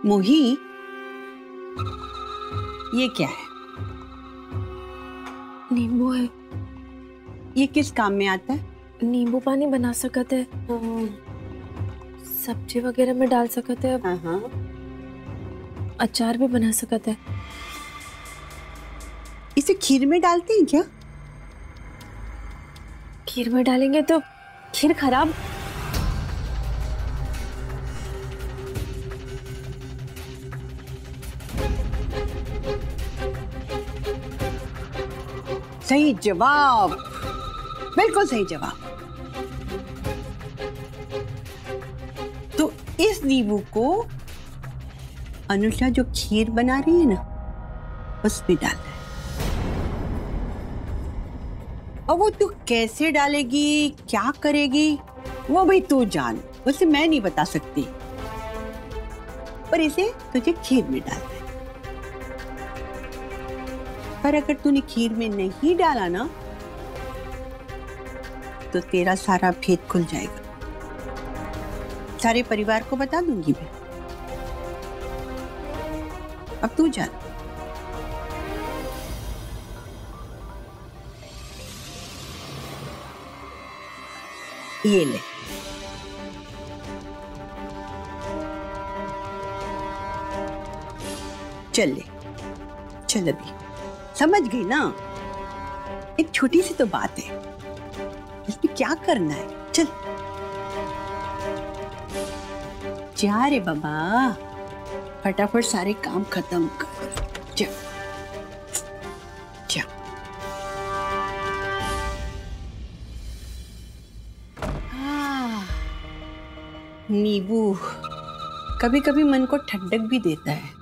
मोही, ये क्या है? नींबू है। ये किस काम में आता है? नींबू पानी बना सकते हैं, सब्जी वगैरह में डाल सकते हैं, हाँ। अचार भी बना सकते हैं। इसे खीर में डालते हैं क्या? खीर में डालेंगे तो खीर खराब। सही जवाब, बिल्कुल सही जवाब। तो इस नींबू को अनुषा जो खीर बना रही है ना, उसमें डालना है। और वो तू कैसे डालेगी, क्या करेगी, वो भाई तू जान, उसे मैं नहीं बता सकती। पर इसे तुझे खीर में डालना है। पर अगर तूने खीर में नहीं डाला ना, तो तेरा सारा भेद खुल जाएगा। सारे परिवार को बता दूंगी मैं। अब तू जा। ये ले। चल ले, चल अभी। समझ गई ना? एक छोटी सी तो बात है, इसमें क्या करना है। चल जा रे बाबा, फटाफट सारे काम खत्म कर। जा जा। नींबू कभी कभी मन को ठंडक भी देता है।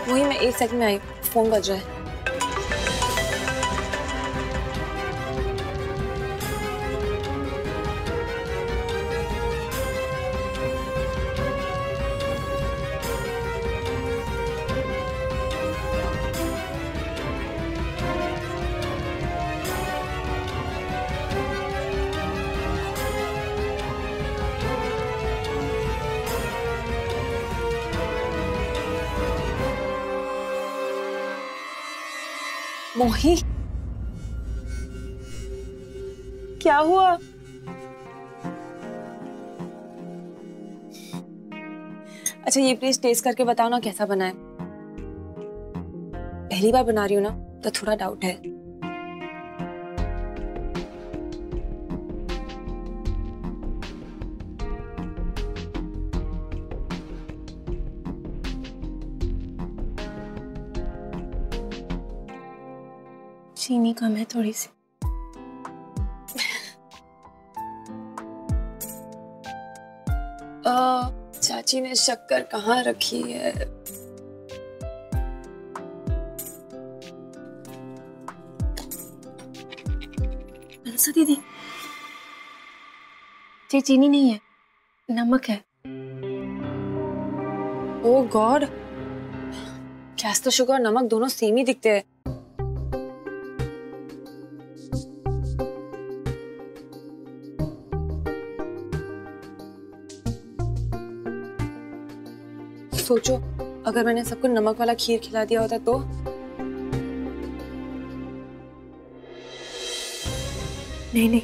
वही मैं 1 सेकंड में आई, फोन बज रहा है। मोही, क्या हुआ? अच्छा ये प्लीज टेस्ट करके बताओ ना कैसा बना है। पहली बार बना रही हूँ ना, तो थोड़ा डाउट है। चीनी कम है थोड़ी सी। चाची ने शक्कर कहाँ रखी है? मनसा दीदी, ये चीनी नहीं है, नमक है। ओह गॉड, गैस तो शुगर और नमक दोनों सेम ही दिखते हैं। सोचो अगर मैंने सबको नमक वाला खीर खिला दिया होता तो। नहीं नहीं,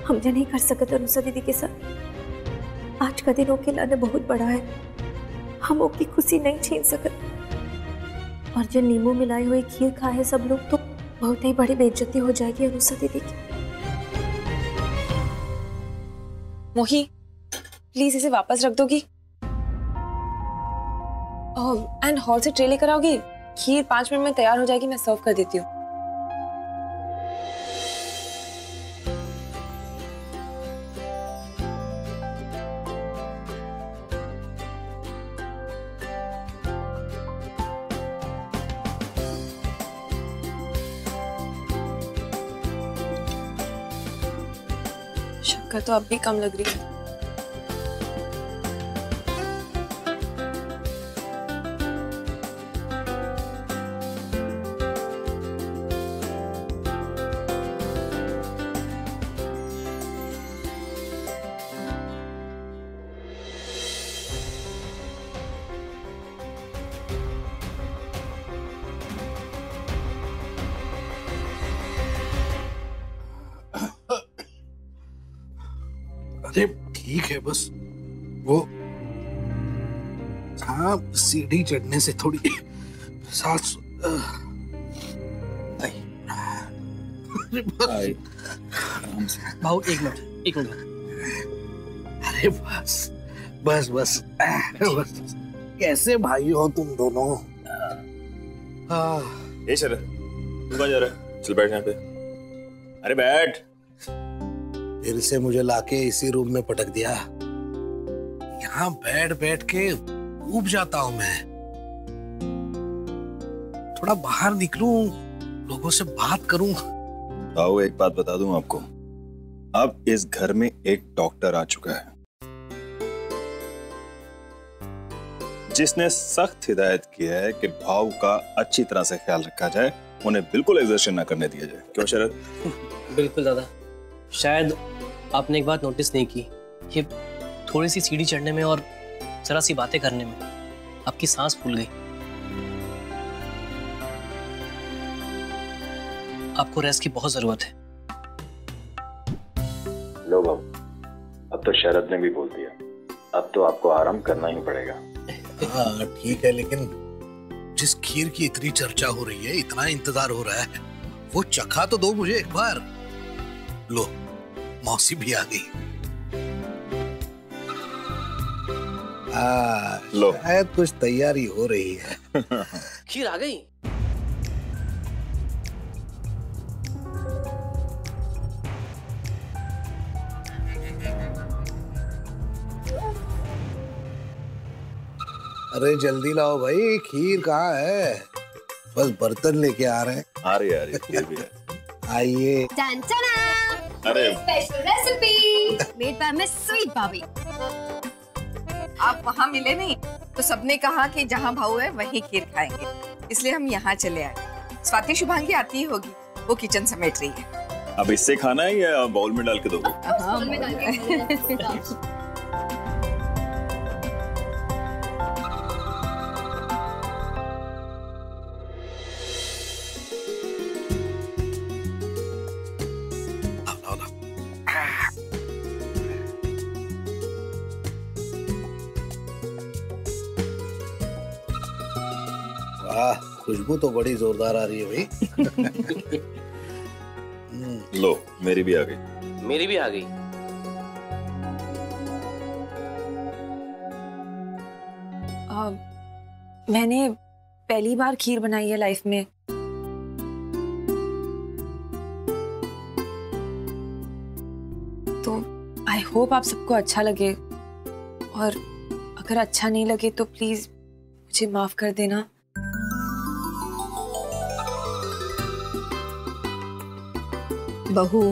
हम ये नहीं कर सकते अनुषा दीदी के साथ। आज का दिन ओके लाने बहुत बड़ा है, हम ओकी खुशी नहीं छीन सकते। और जो नींबू मिलाई हुई खीर खाए है सब लोग तो बहुत ही बड़ी बेइज्जती हो जाएगी अनुषा दीदी की। मोही प्लीज इसे वापस रख दोगी एंड हॉल से ट्रे लेकर आओगी। खीर 5 मिनट में तैयार हो जाएगी, मैं सर्व कर देती हूँ। शक्कर तो अब भी कम लग रही है। अरे ठीक है, बस वो हाँ सीढ़ी चढ़ने से थोड़ी सांस भाऊ एक मिनट। अरे बस बस बस बस कैसे भाई हो तुम दोनों? ये शरद, तू कहाँ जा रहा है? चल बैठ यहाँ पे। अरे बैठ। फिर से मुझे लाके इसी रूम में पटक दिया। यहाँ बैठ बैठ के ऊब जाता हूँ मैं। थोड़ा बाहर निकलूं, लोगों से बात करूं। आओ एक बात बता दूं आपको, अब इस घर में एक डॉक्टर आ चुका है जिसने सख्त हिदायत की है कि भाव का अच्छी तरह से ख्याल रखा जाए, उन्हें बिल्कुल एग्जर्शन ना करने दिया जाए। क्यों शरद? बिल्कुल दादा। शायद आपने एक बात नोटिस नहीं की, ये थोड़ी सी सीढ़ी चढ़ने में और जरा सी बातें करने में आपकी सांस फूल गई। आपको रेस्ट की बहुत जरूरत है। लो बाबू, अब तो शरद ने भी बोल दिया, अब तो आपको आराम करना ही पड़ेगा। हाँ ठीक है, लेकिन जिस खीर की इतनी चर्चा हो रही है, इतना इंतजार हो रहा है, वो चखा तो दो मुझे एक बार। लो मौसी भी आ गई। लो शायद कुछ तैयारी हो रही है। खीर आ गई। अरे जल्दी लाओ भाई, खीर कहाँ है? बस बर्तन लेके आ रहे हैं। आ रही है खीर भी है। आइए। अरे special recipe made by miss sweet भाभी। आप वहाँ मिले नहीं तो सबने कहा कि जहाँ भाऊ है वहीं खीर खाएंगे, इसलिए हम यहाँ चले आए। स्वाति शुभांगी आती ही होगी, वो किचन समेट रही है। अब इससे खाना है या बाउल में डाल के दोगे? बाउल में डाल के। वाह, खुशबू तो बड़ी जोरदार आ रही है भाई। लो मेरी भी आ गई। मेरी भी आ गई। मैंने पहली बार खीर बनाई है लाइफ में। तो आई होप आप सबको अच्छा लगे, और अगर अच्छा नहीं लगे तो प्लीज मुझे माफ कर देना। बहू,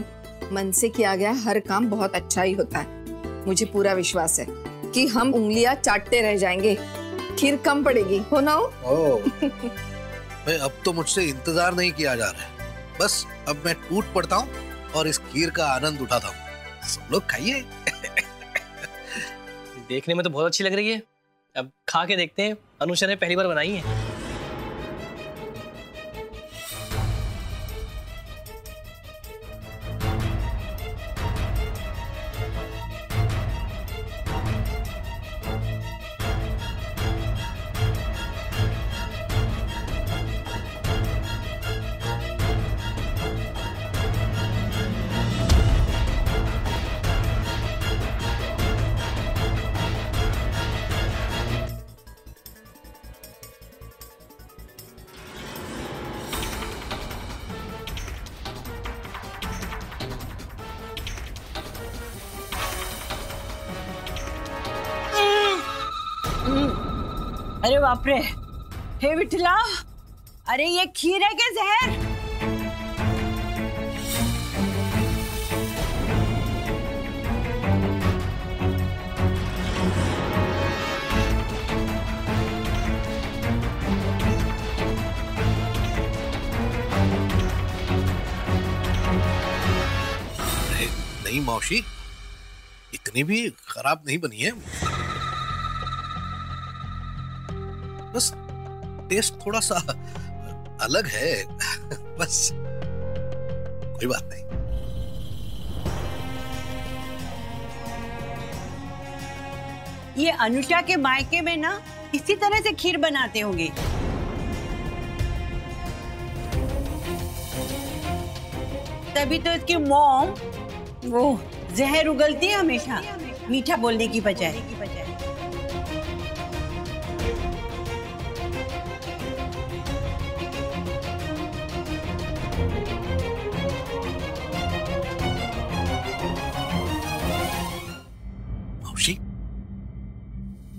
मन से किया गया हर काम बहुत अच्छा ही होता है। मुझे पूरा विश्वास है कि हम उंगलियां चाटते रह जाएंगे, खीर कम पड़ेगी, हो ना हो? भाई अब तो मुझसे इंतजार नहीं किया जा रहा है, बस अब मैं टूट पड़ता हूँ और इस खीर का आनंद उठाता हूँ। सब लोग खाइए। देखने में तो बहुत अच्छी लग रही है, अब खा के देखते हैं, अनुषा ने पहली बार बनाई है। अरे बाप रे, हे विठला, अरे ये खीर है क्या जहर? नहीं मौसी, इतनी भी खराब नहीं बनी है, बस टेस्ट थोड़ा सा अलग है, बस कोई बात नहीं। ये अनुषा के मायके में ना इसी तरह से खीर बनाते होंगे। तभी तो इसकी मॉम वो जहर उगलती है हमेशा, मीठा बोलने की बजाय।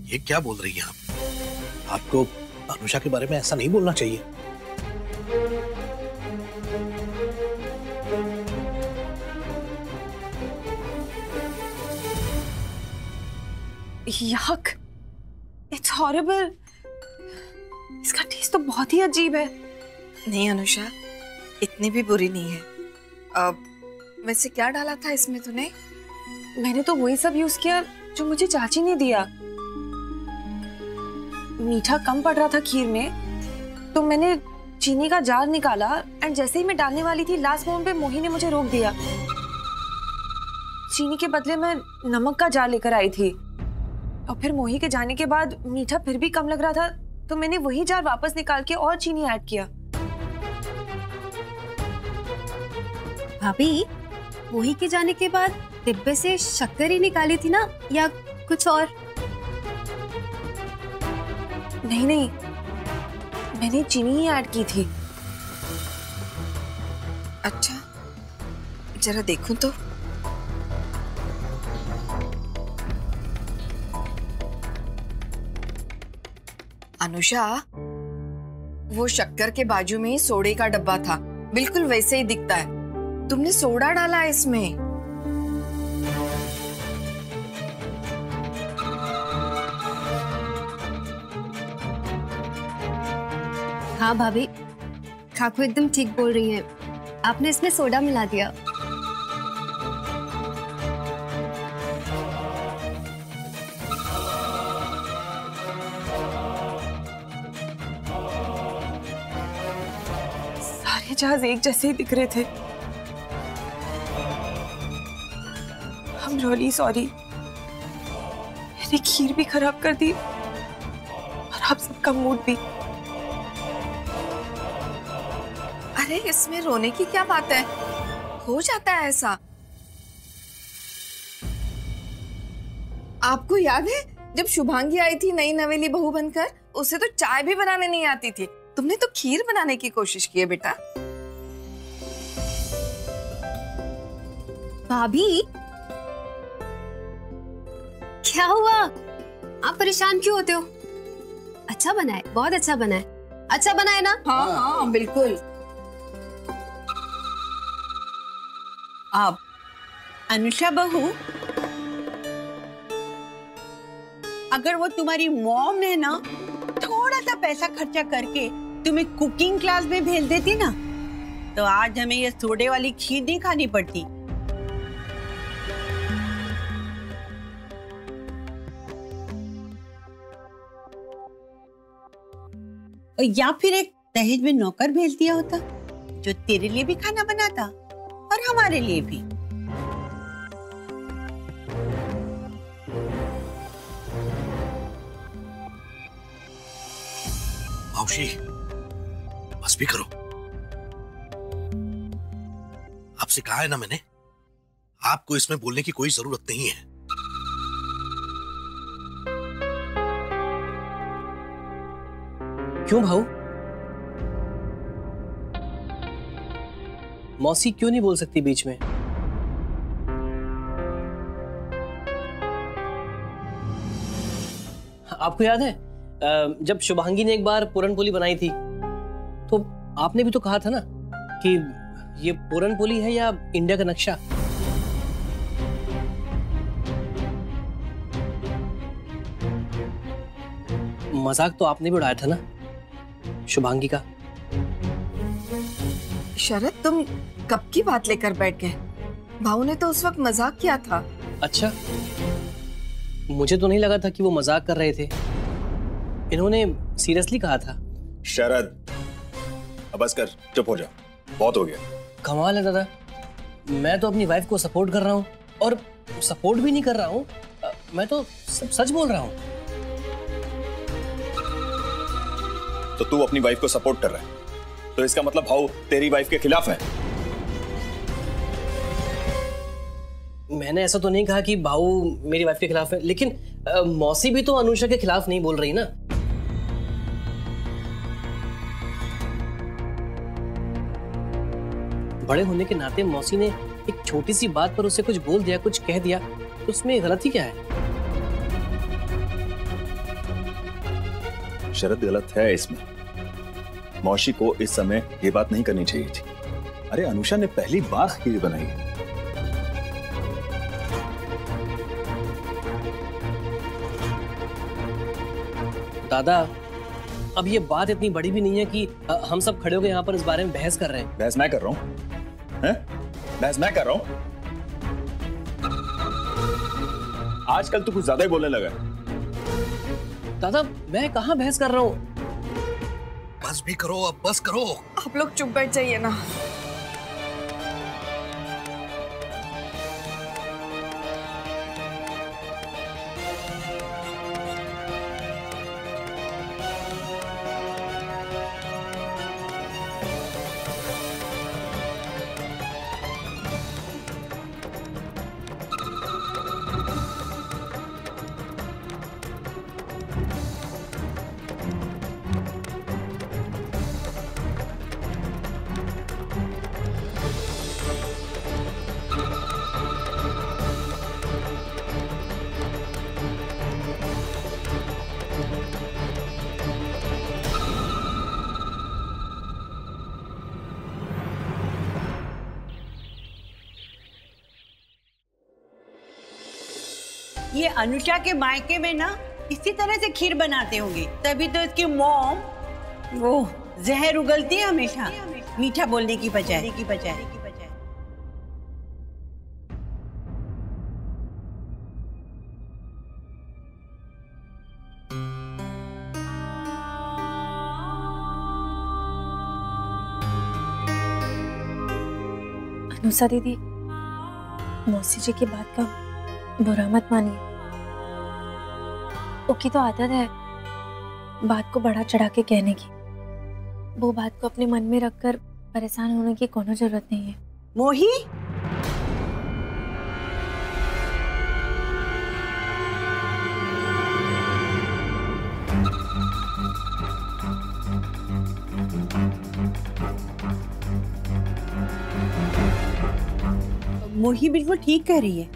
ये क्या बोल रही हैं आप? आपको अनुषा के बारे में ऐसा नहीं बोलना चाहिए। Yuck! It's horrible. इसका टेस्ट तो बहुत ही अजीब है। नहीं अनुषा, इतनी भी बुरी नहीं है। अब वैसे क्या डाला था इसमें तूने? मैंने तो वही सब यूज किया जो मुझे चाची ने दिया। मीठा कम पड़ रहा था खीर में, तो मैंने चीनी का जार निकाला एंड जैसे ही मैं डालने वाली थी लास्ट मोमेंट पे मोही ने मुझे रोक दिया। चीनी के बदले मैं नमक का जार लेकर आई थी और फिर मोही के जाने के बाद मीठा फिर भी कम लग रहा था, तो मैंने वही जार वापस निकाल के और चीनी ऐड किया। भाभी, मोही के जाने के बाद डिब्बे से शक्कर ही निकाली थी ना, या कुछ और? नहीं नहीं, मैंने चीनी ही ऐड की थी। अच्छा, जरा देखूं तो। अनुषा, वो शक्कर के बाजू में ही सोडे का डब्बा था, बिल्कुल वैसे ही दिखता है। तुमने सोडा डाला है इसमें। हाँ भाभी, खाकू एकदम ठीक बोल रही है, आपने इसमें सोडा मिला दिया। सारे जहाज एक जैसे ही दिख रहे थे। I'm really sorry। मैंने खीर भी खराब कर दी और आप सबका मूड भी। अरे इसमें रोने की क्या बात है, हो जाता है ऐसा। आपको याद है जब शुभांगी आई थी नई नवेली बहू बनकर, उसे तो चाय भी बनाने नहीं आती थी। तुमने तो खीर बनाने की कोशिश की है बेटा। भाभी, क्या हुआ? आप परेशान क्यों होते हो? अच्छा बना है, बहुत अच्छा बना है। अच्छा बना है ना? हाँ हाँ बिल्कुल। अब अनुषा बहू, अगर वो तुम्हारी मॉम है ना, थोड़ा सा पैसा खर्चा करके तुम्हें कुकिंग क्लास में भेज देती ना, तो आज हमें ये सोडे वाली खीर नहीं खानी पड़ती। और या फिर एक दहेज में नौकर भेज दिया होता जो तेरे लिए भी खाना बनाता और हमारे लिए भी। मौसी बस भी करो, आपसे कहा है ना मैंने, आपको इसमें बोलने की कोई जरूरत नहीं है। क्यों भाऊ? मौसी क्यों नहीं बोल सकती बीच में? आपको याद है जब शुभांगी ने एक बार पूरनपोली बनाई थी तो आपने भी तो कहा था ना कि ये पूरनपोली है या इंडिया का नक्शा। मजाक तो आपने भी उड़ाया था ना शुभांगी का। शरद, तुम कब की बात लेकर बैठ गए? भाऊ ने तो उस वक्त मजाक किया था। अच्छा, मुझे तो नहीं लगा था कि वो मजाक कर रहे थे, इन्होंने सीरियसली कहा था। शरद, अब बस कर, चुप हो जा, बहुत हो गया। कमाल है दादा, मैं तो अपनी वाइफ को सपोर्ट कर रहा हूँ और सपोर्ट भी नहीं कर रहा हूँ, मैं तो सब सच बोल रहा हूँ। तो तू अपनी वाइफ को सपोर्ट कर रहा है, तो इसका मतलब भाऊ तेरी वाइफ के खिलाफ है। मैंने ऐसा तो नहीं कहा कि भाऊ मेरी वाइफ के खिलाफ है, लेकिन मौसी भी तो अनुषा के खिलाफ नहीं बोल रही ना। बड़े होने के नाते मौसी ने एक छोटी सी बात पर उसे कुछ बोल दिया, कुछ कह दिया, तो उसमें गलती क्या है? शरद, गलत है इसमें। मौसी को इस समय ये बात नहीं करनी चाहिए थी। अरे अनुषा ने पहली बार खीर बनाई है। दादा, अब ये बात इतनी बड़ी भी नहीं है कि हम सब खड़े होकर यहाँ पर इस बारे में बहस कर रहे हैं। बहस मैं कर रहा हूँ? बहस मैं कर रहा हूँ? आजकल तो कुछ ज्यादा ही बोलने लगा है। दादा, मैं कहाँ बहस कर रहा हूँ? बस भी करो, अब बस करो। आप लोग चुप बैठ जाइए ना। ये अनुषा के मायके में ना इसी तरह से खीर बनाते होंगे, तभी तो इसकी मॉम वो जहर उगलती है हमेशा मीठा बोलने की बजाय। अनुषा दीदी, मौसी जी की बात का बुरा मत मानिए। ओकी तो आदत है बात को बढ़ा चढ़ा के कहने की। वो बात को अपने मन में रखकर परेशान होने की कोनो जरूरत नहीं है। मोही, मोही बिल्कुल ठीक कह रही है।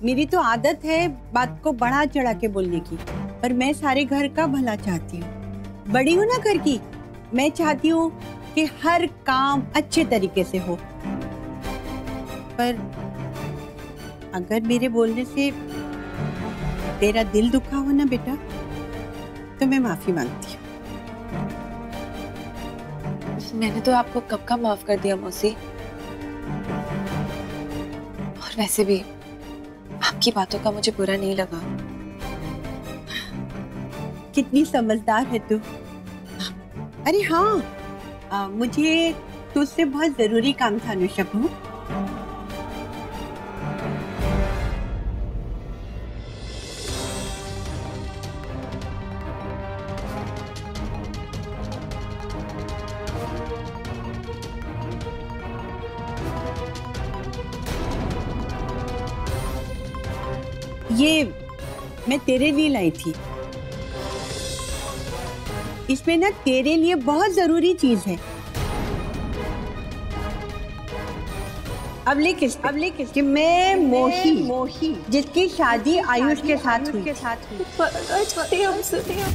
मेरी तो आदत है बात को बढ़ा चढ़ा के बोलने की, पर मैं सारे घर का भला चाहती हूँ। बड़ी हूँ ना घर की, मैं चाहती हूँ कि हर काम अच्छे तरीके से हो। पर अगर मेरे बोलने से तेरा दिल दुखा हो ना बेटा, तो मैं माफी मांगती हूँ। मैंने तो आपको कब का माफ कर दिया मौसी। और वैसे भी आपकी बातों का मुझे बुरा नहीं लगा। कितनी समझदार है तू। अरे हाँ, मुझे तुझसे बहुत जरूरी काम था अनुषकू। ये मैं तेरे लिए लाई थी। इसमें ना तेरे लिए बहुत जरूरी चीज है। अब लिख कि मैं मोही जिसकी शादी आयुष के साथ हुई।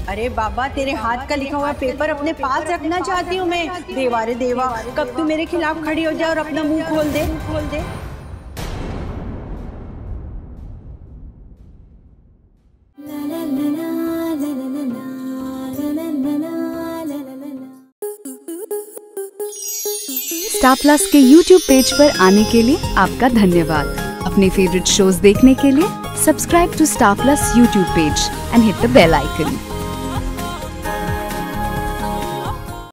अरे बाबा, तेरे हाथ का लिखा हुआ पेपर अपने पास रखना चाहती हूँ मैं। देवा रे देवा, कब तू मेरे खिलाफ खड़ी हो जाए और अपना मुंह खोल दे। स्टार प्लस के YouTube पेज पर आने के लिए आपका धन्यवाद। अपने फेवरेट शोज देखने के लिए subscribe to Star Plus YouTube page and hit the bell icon.